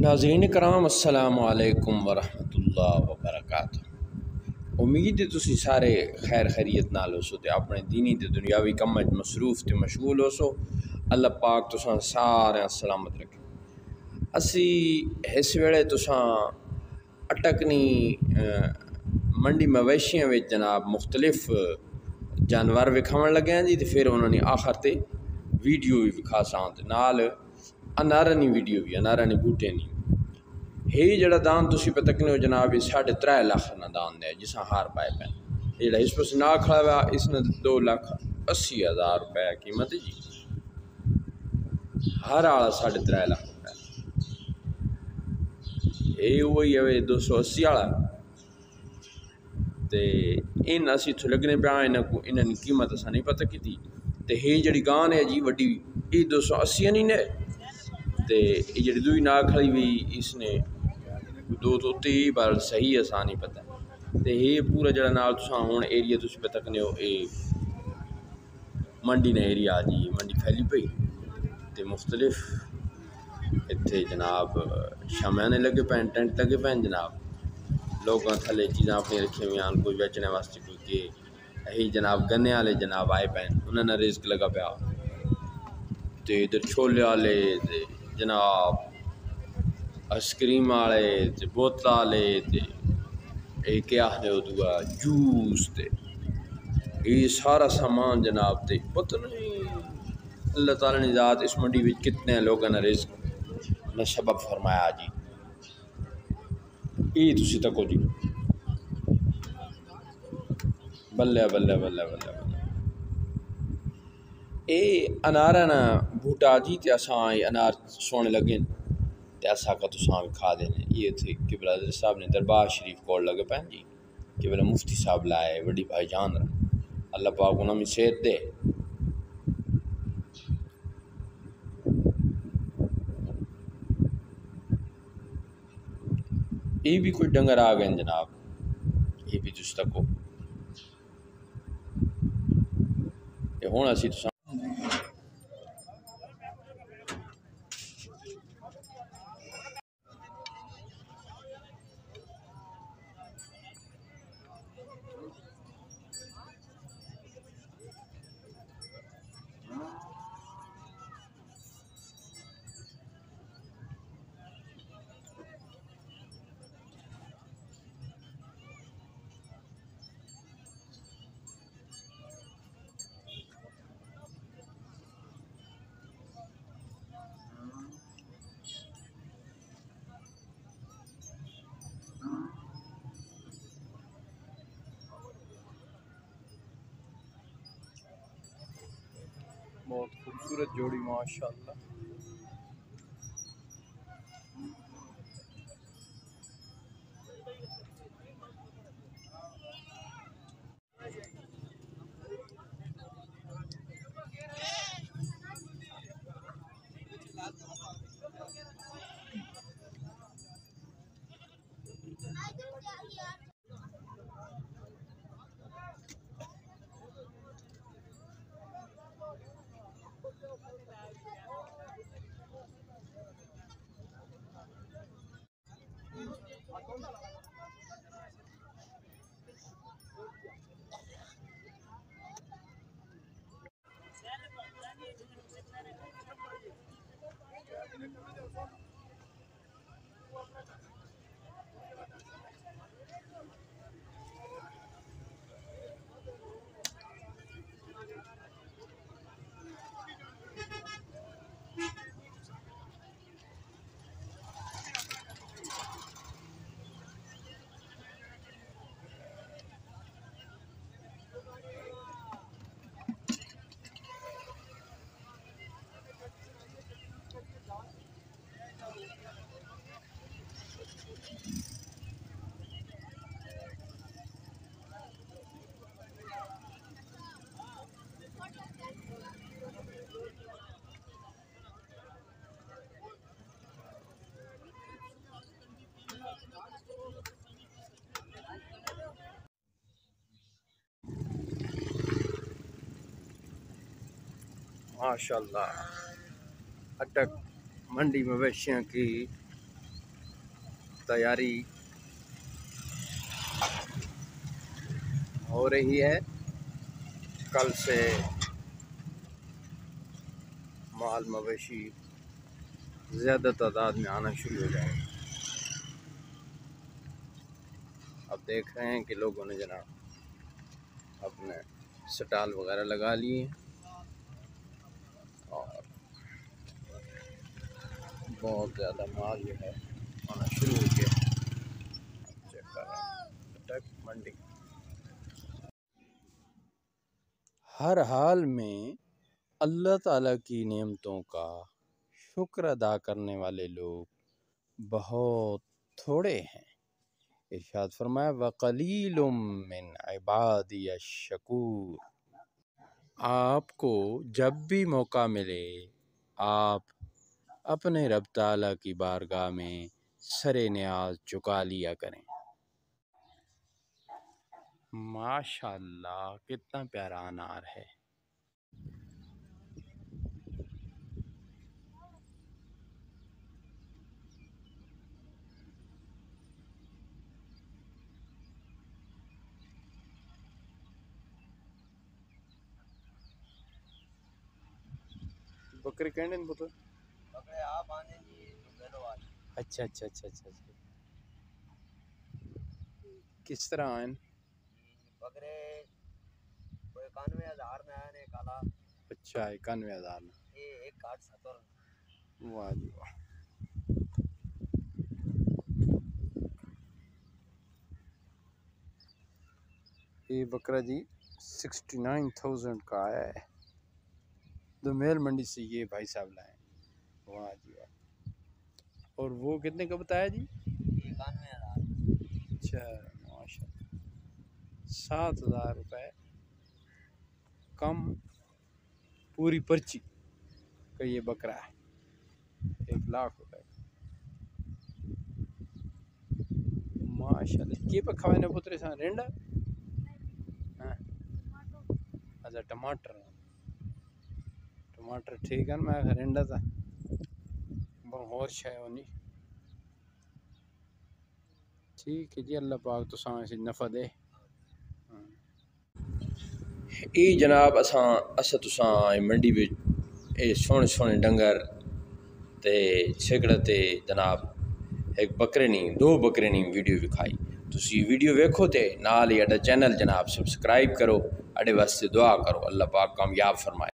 नाज़रीन कराम अस्सलामु अलैकुम वरहमतुल्लाहि वबरकातुहू। उम्मीद है तुसी सारे खैर खैरियत नाल होसो ते अपने दीनी ते दुनियावी कम्म च मसरूफ ते मशगूल होसो। अल्लाह पाक तुसां सारे सलामत रखे। असी इस वेले तुसां अटकनी मंडी मवेशियां विच जनाब मुख्तलिफ जानवर विखावन लगे हैं जी, तो फिर उन्होंने आखिर ते वीडियो भी विखासां ते नाल अनारनी वीडियो भी अनारनी बूटे नहीं। हे जड़ा दान तुसी पे तकने हो जनाब, ये 3.5 लाख ना दान है जिसा हार पाए पे जेड़ा इस पर ना खड़ा हुआ इसने 2,80,000 रुपये कीमत है जी। हर आला 3.5 लाख रुपये ये वही है 280 आला ते इन असी इत्थों लगने पे इन्हों इन्होंने कीमत असा नहीं पता की। ते हे जड़ी गान है जी वड्डी ये 280 नहीं ने, ते ये जड़ी दूई नाग खड़ी हुई इसने 2 बार सही असा नहीं पता। तो ये पूरा जड़ा नाल तुसां हुण एरिया तुसीं पे तकने हो ये मंडी ने एरिया आ जी। मंडी फैली पई ते मुख्तलिफ इत्थे जनाब शामियाने लगे पैन, टेंट लगे पैन जनाब। लोगों थले चीज़ां अपनी रखी हुई हैं, कोई बेचने वास्ते कोई के यही जनाब गन्ने वाले जनाब आए पैन उन्होंने रिस्क लगा पाया। तो इधर छोले वाले जनाब आइसक्रीम वाले ते बोतल वाले ते क्या आखदे दूआ जूस ते ये सारा सामान जनाब। ते पता नहीं अल्लाह ताला ने ज़ात इस मंडी में कितने लोगों ने रिस्क ने सबब फरमाया जी। ये तुसी तको जी बल्ले बल्ले बल्ले बल्ले बल्ले ये अनारा ना बूटा जी। ते असां अनार सोने लगे ते असा का तुसां भी खा देने। ये थे किबला साहब ने दरबार शरीफ कोल लगे पैन जी। किबला मुफ्ती साहब लाए वड्डी भाईजान अल्लाह पाक उन्हें भी सेहत दे। ये भी कोई डंगर आ गए जनाब, ये भी तुस तको हुण असी तुसां बहुत खूबसूरत जोड़ी माशाअल्लाह। माशाअल्लाह अटक मंडी मवेशियों की तैयारी हो रही है। कल से माल मवेशी ज़्यादा तादाद में आना शुरू हो जाएगा। अब देख रहे हैं कि लोगों ने जनाब अपने स्टॉल वगैरह लगा लिए और बहुत ज़्यादा माल जो है आना शुरू हो गया। चेक कर रहे हैं मंडी। हर हाल में अल्लाह ताला की नेमतों का शुक्र अदा करने वाले लोग बहुत थोड़े हैं। इरशाद फरमाया वक़लीलुम मिन इबादिय शकूर। आपको जब भी मौका मिले आप अपने रब ताला की बारगाह में सरे न्याज झुका लिया करें। माशाअल्लाह कितना प्यारा अनार है। बकरे कहने पुत्र बकरे आप आने जी अच्छा अच्छा अच्छा अच्छा अच्छा। किस तरह आए बकरे 91,000 में आए ने काला। अच्छा 91,000 में ये 1,70। वाह जी वाह। ये बकरा जी 69,000 का आया है। दोमेल मंडी से ये भाई साहब लाए। वाह जी वाह। और वो कितने का बताया जी? 91,000। अच्छा माशाल्लाह 7,000 रुपये कम पूरी पर्ची का ये बकरा है। 1,00,000 रुपये माशाल्लाह। के पे खवाने पुत्रे सा रेंडा। हाँ अच्छा टमाटर टमाटर ठीक है। मैं रेंडा था बहुत शाय होनी। ठीक है जी अल्लाह पाक तो से नफ़ा दे। ये जनाब असा तुसां मंडी में सोहने सोहने डंगर ते छेकड़ा ते जनाब एक बकरे नहीं दो बकरे नहीं वीडियो विखाई। तुसी वीडियो वेखो ते नाल ही अड्डा चैनल जनाब सब्सक्राइब करो। अड्डे वास्ते दुआ करो अल्लाह पाक कामयाब फरमाए।